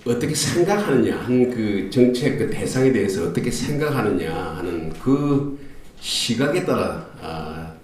어떻게 생각하느냐 한 그 정책 그 대상에 대해서 어떻게 생각하느냐 하는 그 시각에 따라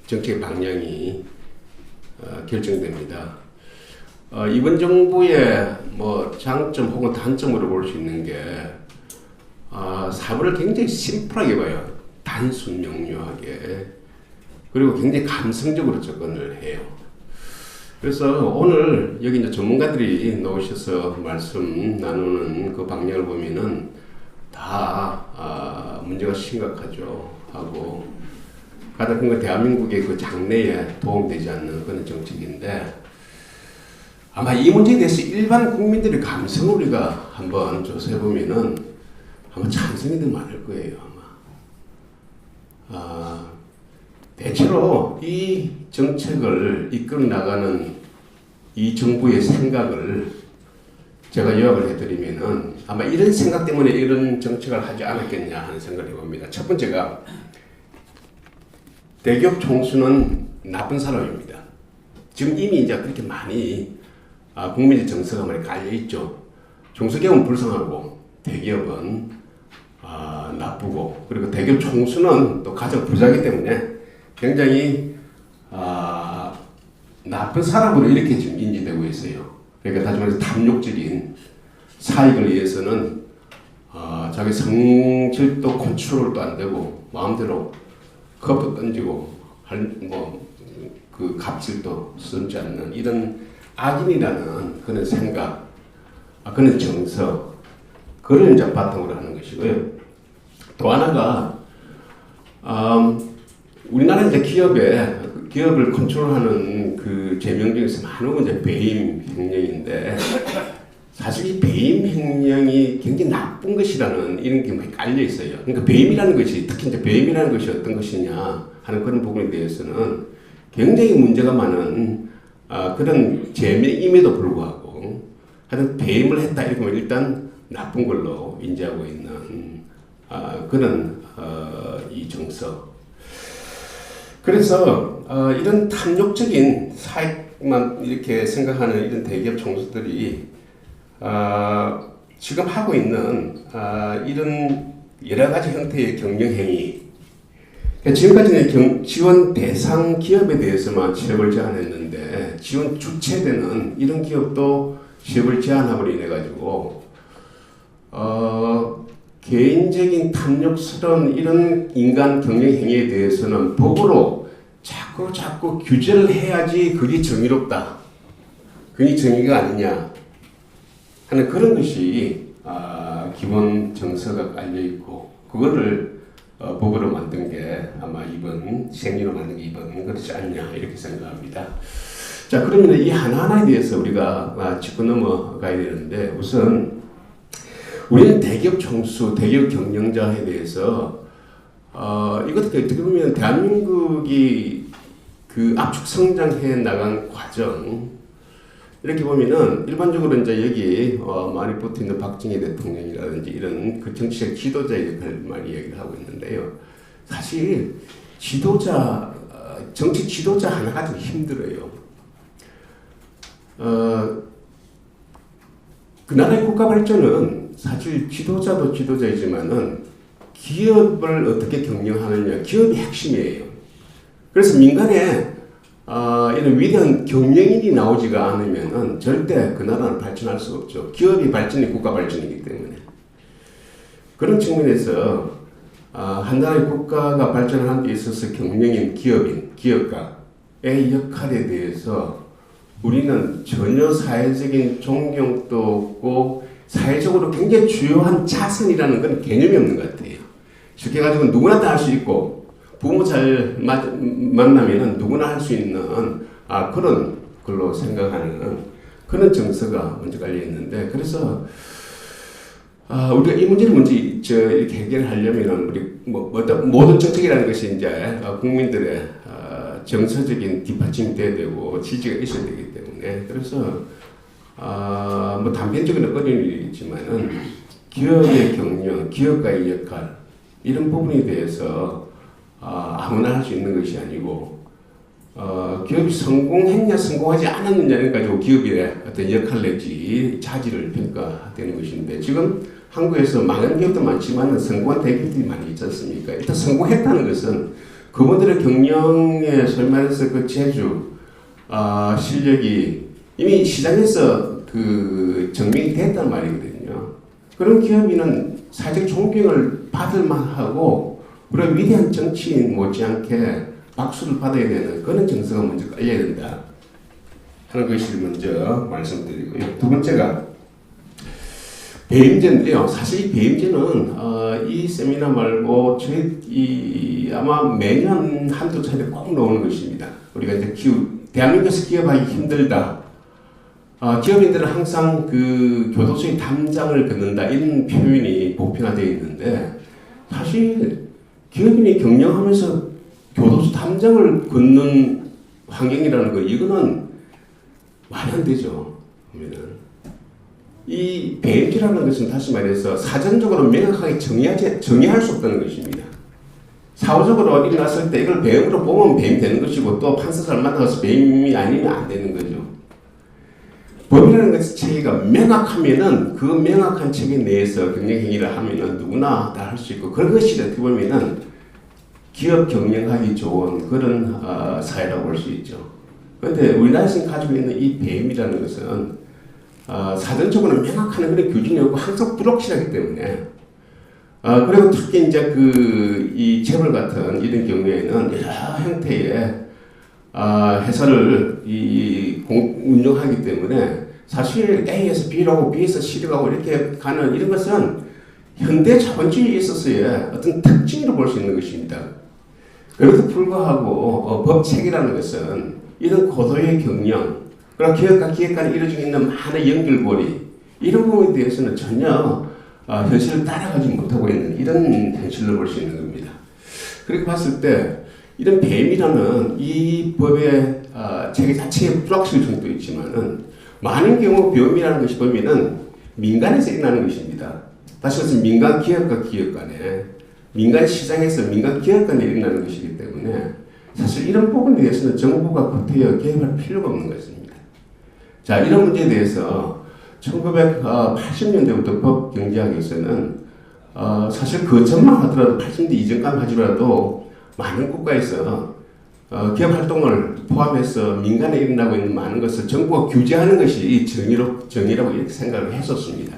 정책의 방향이 결정됩니다. 이번 정부의 뭐 장점 혹은 단점으로 볼 수 있는 게 사고를 굉장히 심플하게 봐요. 단순 명료하게. 그리고 굉장히 감성적으로 접근을 해요. 그래서 오늘 여기 이제 전문가들이 나오셔서 말씀 나누는 그 방향을 보면은 다 문제가 심각하죠. 하고 가장 큰 건 대한민국의 그 장래에 도움되지 않는 그런 정책인데 아마 이 문제에 대해서 일반 국민들의 감성을 우리가 한번 조사해 보면은 아마 찬성이들 많을 거예요. 아마 대체로 이 정책을 이끌어 나가는 이 정부의 생각을 제가 요약을 해드리면은 아마 이런 생각 때문에 이런 정책을 하지 않았겠냐 하는 생각을 해봅니다. 첫 번째가 대기업 총수는 나쁜 사람입니다. 지금 이미 이제 그렇게 많이 국민의 정서가 많이 깔려 있죠. 중소기업은 불쌍하고 대기업은 나쁘고 그리고 대기업 총수는 또 가장 부자이기 때문에 굉장히 나쁜 사람으로 이렇게 지금 인지되고 있어요. 그러니까 다시 말해서 탐욕적인 사익을 위해서는 자기 성질도 컨트롤도 안 되고 마음대로 컵도 던지고 그 갑질도 쓰지 않는 이런 악인이라는 그런 생각, 그런 정서, 그걸 이제 바탕으로 하는 것이고요. 또 하나가 우리나라 이제 기업을 컨트롤하는 그 죄명 중에서 많은 이제 배임 횡령인데 사실 이 배임 횡령이 굉장히 나쁜 것이라는 이런 게 많이 깔려 있어요. 그러니까 배임이라는 것이 특히 이제 배임이라는 것이 어떤 것이냐 하는 그런 부분에 대해서는 굉장히 문제가 많은 그런 죄명임에도 불구하고 하여튼 배임을 했다 이렇게 하면 일단 나쁜 걸로 인지하고 있는 그런 이 정서. 그래서 이런 탐욕적인 사익만 이렇게 생각하는 이런 대기업 총수들이 지금 하고 있는 이런 여러 가지 형태의 경영행위, 그러니까 지금까지는 지원 대상 기업에 대해서만 취업을 제한했는데 지원 주체되는 이런 기업도 취업을 제한함으로 인해 가지고 개인적인 탐욕스러운 이런 인간 경영행위에 대해서는 법으로 자꾸 규제를 해야지 그게 정의롭다. 그게 정의가 아니냐 하는 그런 것이 기본 정서가 깔려 있고 그거를 법으로 만든 게 아마 이번 시행령으로 만든 게 이번 그렇지 않냐 이렇게 생각합니다. 자, 그러면 이 하나하나에 대해서 우리가 짚고 넘어가야 되는데 우선 우리는 대기업 총수, 대기업 경영자에 대해서 이것도 어떻게 보면 대한민국이 그 압축 성장해 나간 과정 이렇게 보면은 일반적으로 이제 여기 많이 붙어 있는 박정희 대통령이라든지 이런 그 정치적 지도자의 역할을 많이 얘기를 하고 있는데요. 사실 정치 지도자 하나 가지고 힘들어요. 그 나라의 국가 발전은 사실 지도자도 지도자이지만은 기업을 어떻게 경영하느냐, 기업이 핵심이에요. 그래서 민간에 이런 위대한 경영인이 나오지가 않으면은 절대 그 나라는 발전할 수 없죠. 기업이 발전이 국가 발전이기 때문에. 그런 측면에서 한 나라의 국가가 발전하는 데 있어서 경영인, 기업가의 역할에 대해서 우리는 전혀 사회적인 존경도 없고 사회적으로 굉장히 주요한 자산이라는 건 개념이 없는 것 같아요. 쉽게 가지고 누구나 다 할 수 있고 부모 잘 만나면은 누구나 할 수 있는 그런 걸로 생각하는 그런 정서가 먼저 깔려 있는데 그래서 우리가 이 문제를 먼저 이렇게 해결하려면은 우리 모든 정책이라는 것이 이제 국민들의 정서적인 뒷받침이 돼야 되고 지지가 있어야 되기 때문에 그래서 뭐 단편적으로 어려운 일이겠지만은 기업의 경영, 기업가의 역할 이런 부분에 대해서 아무나 할 수 있는 것이 아니고 기업이 성공했냐 성공하지 않았느냐를 가지고 기업의 어떤 역할 내지 자질을 평가되는 것인데, 지금 한국에서 망한 기업도 많지만 성공한 대기업들이 많이 있지 않습니까? 일단 성공했다는 것은 그분들의 경영에 소위 말해서 그 재주, 실력이 이미 시장에서 그 증명이 됐단 말이거든요. 그런 기업인은 사실 존경을 받을 만하고, 그런 위대한 정치인 못지않게 박수를 받아야 되는 그런 정서가 먼저 깔려야 된다 하는 것을 먼저 말씀드리고요. 두 번째가 배임제인데요. 사실 이 배임제는 이 세미나 말고 저희 아마 매년 한두 차례 꼭 나오는 것입니다. 우리가 이제 대한민국에서 기업하기 힘들다. 기업인들은 항상 그 교도소의 담장을 걷는다, 이런 표현이 보편화되어 있는데, 사실 기업인이 경영하면서 교도소 담장을 걷는 환경이라는 거, 이거는 말이 안 되죠. 이 배임죄라는 것은 다시 말해서 사전적으로 명확하게 정의할 수 없다는 것입니다. 사후적으로 일어났을 때 이걸 배임으로 보면 배임 되는 것이고, 또 판사를 만나서 배임이 아니면 안 되는 거죠. 법이라는 것의 체계가 명확하면은 그 명확한 체계 내에서 경영행위를 하면은 누구나 다 할 수 있고, 그것이 어떻게 보면은 기업 경영하기 좋은 그런 사회라고 볼 수 있죠. 그런데 우리나라에서 가지고 있는 이 배임이라는 것은 사전적으로 명확한 그런 규정이 없고 항상 불확실하기 때문에, 그리고 특히 이제 이 재벌 같은 이런 경우에는 여러 형태의 회사를 운영하기 때문에 사실 A에서 B라고 B에서 C로 가고 이렇게 가는 이런 것은 현대 자본주의에 있어서의 어떤 특징으로 볼 수 있는 것입니다. 그래도 불구하고 법 체계라는 것은 이런 고도의 경영, 그리고 기업과 기업 간에 이루어지고 있는 많은 연결고리, 이런 부분에 대해서는 전혀 현실을 따라가지 못하고 있는 이런 현실로 볼 수 있는 겁니다. 그렇게 봤을 때 이런 배임이라는 이 법의 체계 자체에 불확실성도 있지만은, 많은 경우 배임이라는 것이 보면은 민간에서 일어나는 것입니다. 다시 말해서 민간 기업과 기업 간에, 민간 시장에서 민간 기업 간에 일어나는 것이기 때문에 사실 이런 부분에 대해서는 정부가 구태여 개입할 필요가 없는 것입니다. 자, 이런 문제에 대해서 1980년대부터 법 경제학에서는 사실 그 전만 하더라도 80년대 이전까지 하더라도 많은 국가에서 기업 활동을 포함해서 민간에 일어나고 있는 많은 것을 정부가 규제하는 것이 정의라고 이렇게 생각을 했었습니다.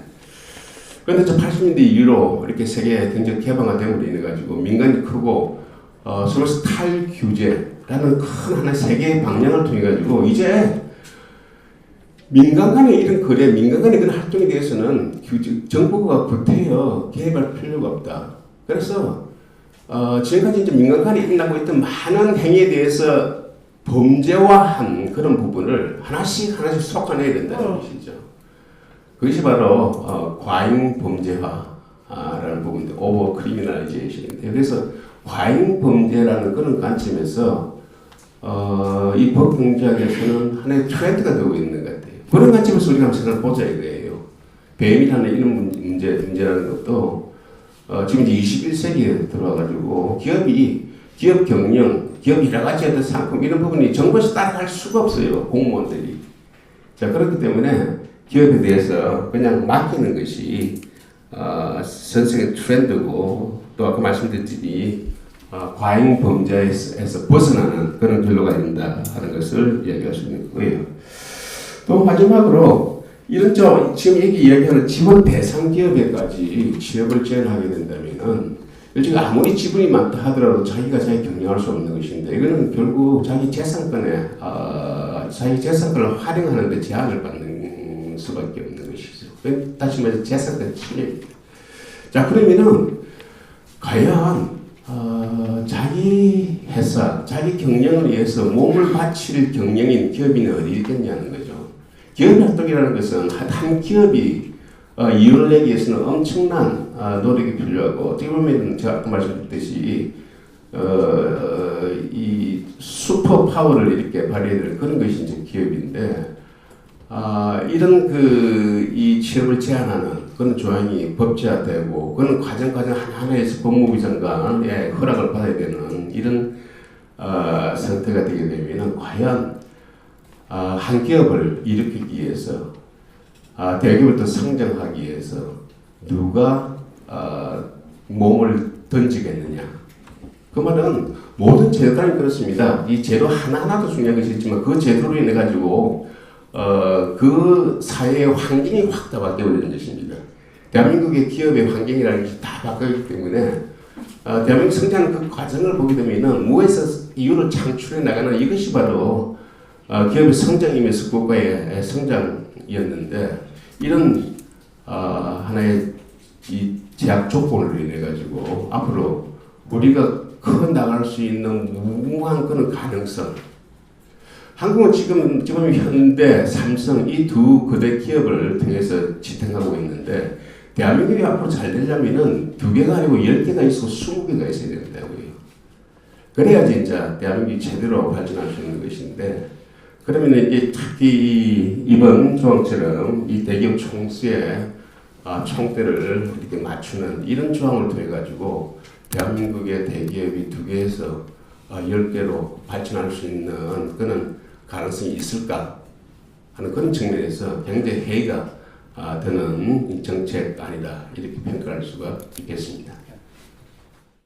그런데 저 80년대 이후로 이렇게 세계 경제 개방화됨으로 인해 가지고 민간이 크고 서로 탈규제라는 큰 하나의 세계의 방향을 통해 가지고 이제 민간 간의 이런 거래, 민간 간의 그런 활동에 대해서는 정부가 구태여 개입할 필요가 없다. 그래서 지금까지 이제 민간 간에 일어나고 있던 많은 행위에 대해서 범죄화한 그런 부분을 하나씩 속아내야 된다는 것이죠. 그것이 바로 과잉 범죄화라는 부분인데, 오버 크리미널리제이션인데, 그래서 과잉 범죄라는 그런 관점에서 이 법 경제학에서는 하나의 트렌드가 되고 있는 것 같아요. 그런 관점에서 우리가 한번 생각을 보자 이거예요. 배임이라는 이런 문제라는 것도 지금 이제 21세기에 들어와가지고 기업 경영, 기업 여러 가지 어떤 상품 이런 부분이 정부에서 따라갈 수가 없어요, 공무원들이. 자, 그렇기 때문에 기업에 대해서 그냥 맡기는 것이 전생의 트렌드고, 또 아까 말씀드렸듯이 과잉 범죄에서 벗어나는 그런 결로가 된다 하는 것을 이야기할 수 있는 거예요. 또 마지막으로 이런 지금 이야기하는 지원 대상 기업에까지 취업을 제한하게 된다면은, 일찍 아무리 지분이 많다 하더라도 자기가 자기 경영할 수 없는 것인데, 이거는 결국 자기 재산권을 활용하는 데 제한을 받는 수밖에 없는 것이죠. 다시 말해서 재산권 침해입니다. 자, 그러면은 과연 자기 회사, 자기 경영을 위해서 몸을 바칠 경영인 기업인은 어디 있겠냐는 거죠. 기업 활동이라는 것은 한 기업이 이윤을 내기 위해서는 엄청난 노력이 필요하고, 어떻게 보면 제가 아까 말씀드렸듯이 이 슈퍼 파워를 이렇게 발휘해야 되는 그런 것이 이제 기업인데, 이런 이 취업을 제한하는 그런 조항이 법제화되고, 그런 과정 하나에서 법무부 장관의 허락을 받아야 되는 이런 상태가 되게 되면 과연 한 기업을 일으키기 위해서 대기업을 더 성장하기 위해서 누가 몸을 던지겠느냐. 그 말은 모든 제도는 그렇습니다. 이 제도 하나하나도 중요한 것이 있지만 그 제도로 인해 가지고 그 사회의 환경이 확 다 바뀌어버리는 것입니다. 대한민국의 기업의 환경이라는 것이 다 바뀌기 때문에 대한민국 성장 그 과정을 보게 되면은 무에서 이유를 창출해 나가는 이것이 바로 기업의 성장이면서 국가의 성장이었는데 이런 하나의 이 제약 조건으로 인해 가지고 앞으로 우리가 커 나갈 수 있는 무궁한 그런 가능성. 한국은 지금 현대, 삼성 이 두 거대 기업을 통해서 지탱하고 있는데 대한민국이 앞으로 잘 되려면은 2개가 아니고 10개가 있고 20개가 있어야 된다고요. 그래야지 이제 대한민국이 제대로 발전할 수 있는 것인데 그러면 특히 이번 조항처럼 이 대기업 총수의 총대를 이렇게 맞추는 이런 조항을 통해 가지고 대한민국의 대기업이 2개에서 10개로 발전할 수 있는 그런 가능성이 있을까 하는 그런 측면에서 굉장히 해이가 되는 정책 아니다 이렇게 평가할 수가 있겠습니다.